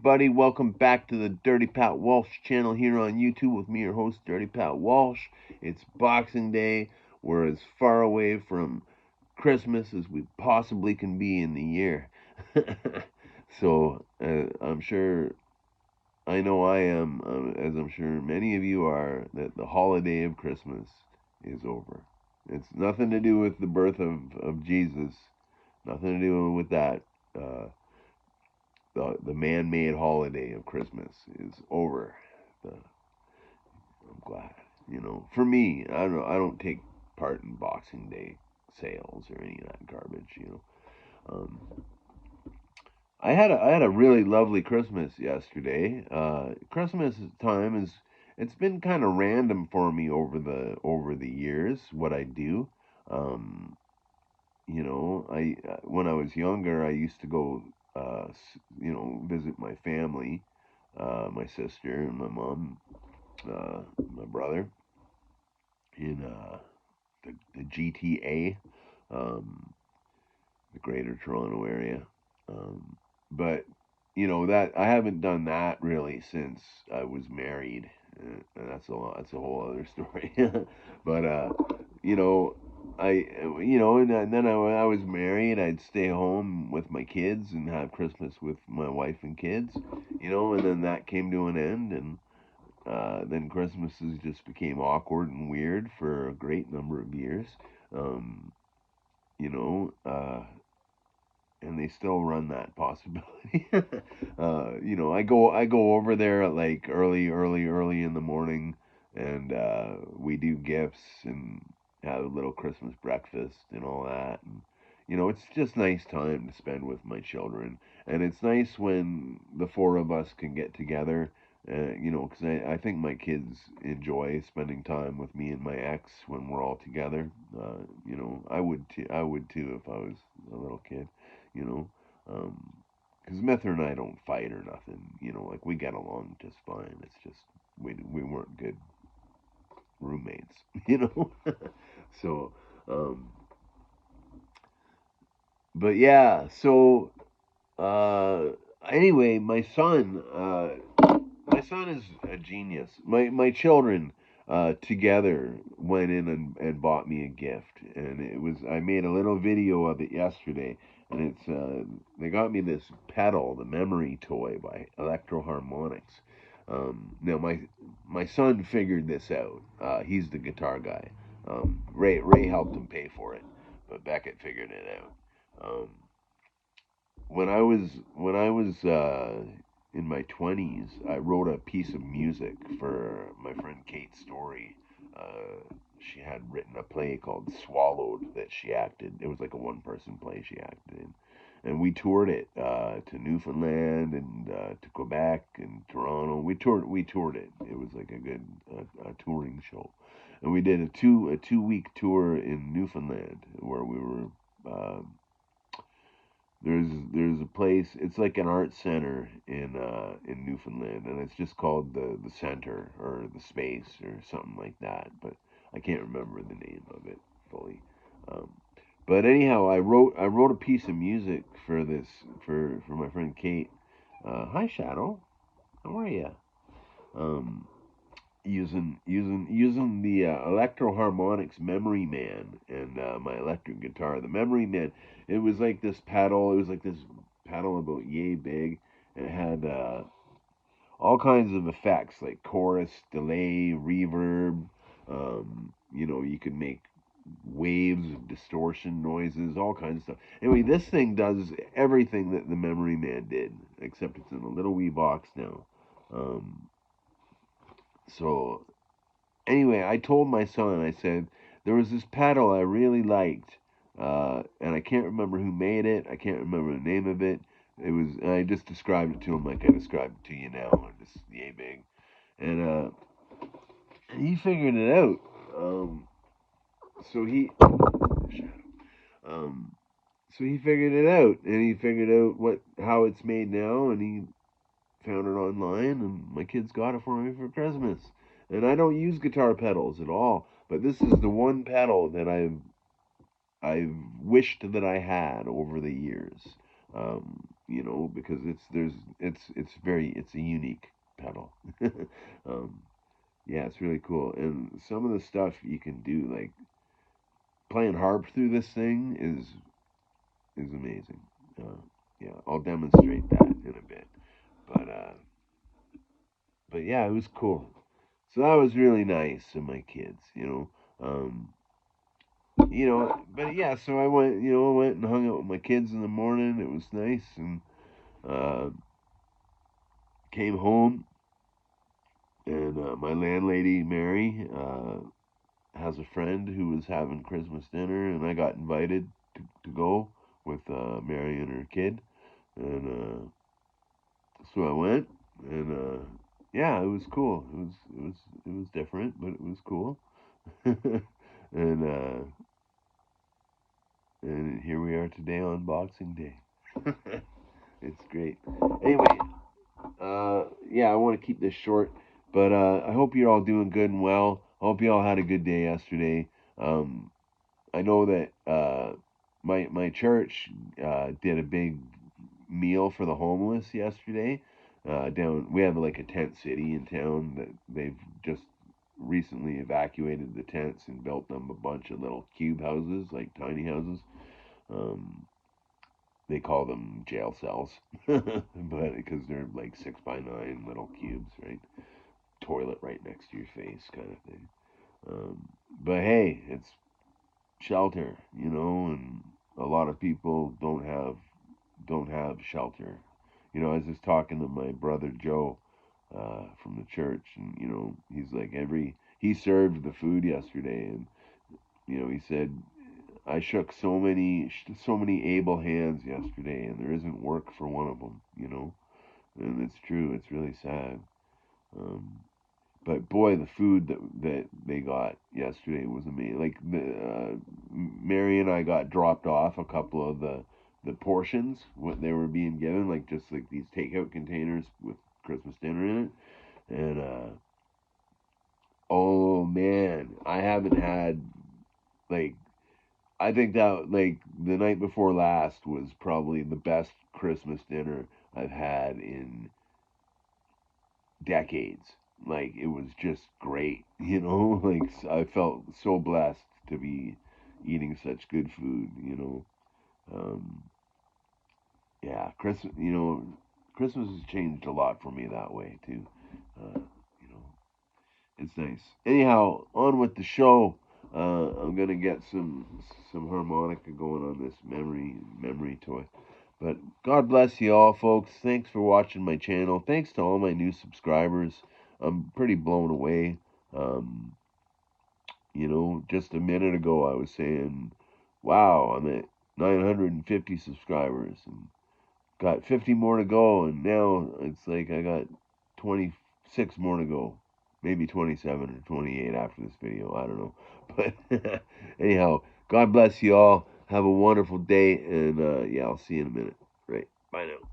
everybody. Welcome back to the Dirty Pat Walsh channel here on YouTube with me, your host, Dirty Pat Walsh. It's Boxing Day. We're as far away from Christmas as we possibly can be in the year. I'm sure, I know I am, as I'm sure many of you are, that the holiday of Christmas is over. It's nothing to do with the birth of Jesus, nothing to do with that. Uh, the man-made holiday of Christmas is over. I'm glad. For me, I don't take part in Boxing Day sales or any of that garbage. I had a really lovely Christmas yesterday. Christmas time it's been kind of random for me over the years what I do. Um, I when I was younger, I used to go, visit my family, my sister and my mom, my brother in the GTA, um, the Greater Toronto area. Um, but that I haven't done that really since I was married. And that's a whole other story. But you know, and then when I was married, I'd stay home with my kids and have Christmas with my wife and kids. And then that came to an end, and then Christmases just became awkward and weird for a great number of years. Um, you know, and they still run that possibility. I go over there at like early in the morning, and we do gifts and have a little Christmas breakfast and all that. And it's just nice time to spend with my children, and it's nice when the four of us can get together. Because I think my kids enjoy spending time with me and my ex when we're all together. I would too. I would too if I was a little kid you know. Because Mether and I don't fight or nothing, like we get along just fine. It's just we weren't good roommates, so, um, but yeah, so uh, anyway, my son is a genius. My children together went in and bought me a gift, and I made a little video of it yesterday, and they got me this pedal, the memory toy by Electro Harmonics. Now my son figured this out. He's the guitar guy. Ray helped him pay for it, but Beckett figured it out. When I was in my 20s, I wrote a piece of music for my friend Kate Story. She had written a play called Swallowed that she acted. It was like a one-person play she acted in, and we toured it to Newfoundland and to Quebec and Toronto. We toured it. It was like a good a touring show, and we did a 2-week tour in Newfoundland where we were. There's a place. It's like an art center in Newfoundland, and it's just called the center or the space or something like that. But I can't remember the name of it fully. Um, but anyhow, I wrote a piece of music for this for my friend Kate. Hi Shadow, how are you? Um, using the Electro Harmonics Memory Man and my electric guitar. The Memory Man, it was like this pedal. It was like this pedal about yay big, and it had all kinds of effects like chorus, delay, reverb. You could make waves, distortion noises, all kinds of stuff. Anyway, this thing does everything that the Memory Man did, except it's in a little wee box now. Um, so anyway, I told my son, I said, there was this pedal I really liked, and I can't remember who made it. I can't remember the name of it. I just described it to him like I described it to you now, or just yay big. And he figured it out. So he, um, so he figured it out, and he figured out how it's made now, and he found it online, and my kids got it for me for Christmas. And I don't use guitar pedals at all, but this is the one pedal that I've wished that I had over the years. Um, because it's a unique pedal. um, yeah, it's really cool, and some of the stuff you can do, like playing harp through this thing, is amazing. Uh, yeah, I'll demonstrate that in a bit, but yeah, it was cool. So that was really nice of my kids. Um, but yeah, so I went and hung out with my kids in the morning. It was nice, and uh, came home, and my landlady Mary has a friend who was having Christmas dinner, and I got invited to go with Mary and her kid, and so I went, and yeah, it was cool. It was different, but it was cool, and here we are today on Boxing Day. It's great. Anyway, yeah, I want to keep this short, but I hope you're all doing good and well. I hope you all had a good day yesterday. Um, I know that my church did a big meal for the homeless yesterday. We have like a tent city in town that they've just recently evacuated the tents and built them a bunch of little cube houses, like tiny houses. Um, they call them jail cells, but because they're like 6 by 9 little cubes, right? Toilet right next to your face, kind of thing. But hey, it's shelter, and a lot of people don't have shelter. I was just talking to my brother Joe from the church, and he's like he served the food yesterday, and he said I shook so many able hands yesterday, and there isn't work for one of them, and it's true. It's really sad. Um, but boy, the food that they got yesterday was amazing. Like Mary and I got dropped off a couple of the portions what they were being given, like just like these takeout containers with Christmas dinner in it, and oh man, I haven't had like I think that like the night before last was probably the best Christmas dinner I've had in decades. Like it was just great, Like I felt so blessed to be eating such good food. Um, yeah, Christmas has changed a lot for me that way too. You know, it's nice. Anyhow, on with the show. I'm gonna get some harmonica going on this memory toy. But God bless you all, folks. Thanks for watching my channel. Thanks to all my new subscribers. I'm pretty blown away. Um, just a minute ago I was saying, wow, I'm at 950 subscribers and got 50 more to go, and now it's like I got 26 more to go. Maybe 27 or 28 after this video. I don't know. But anyhow, God bless you all. Have a wonderful day, and yeah, I'll see you in a minute. Right. Bye now.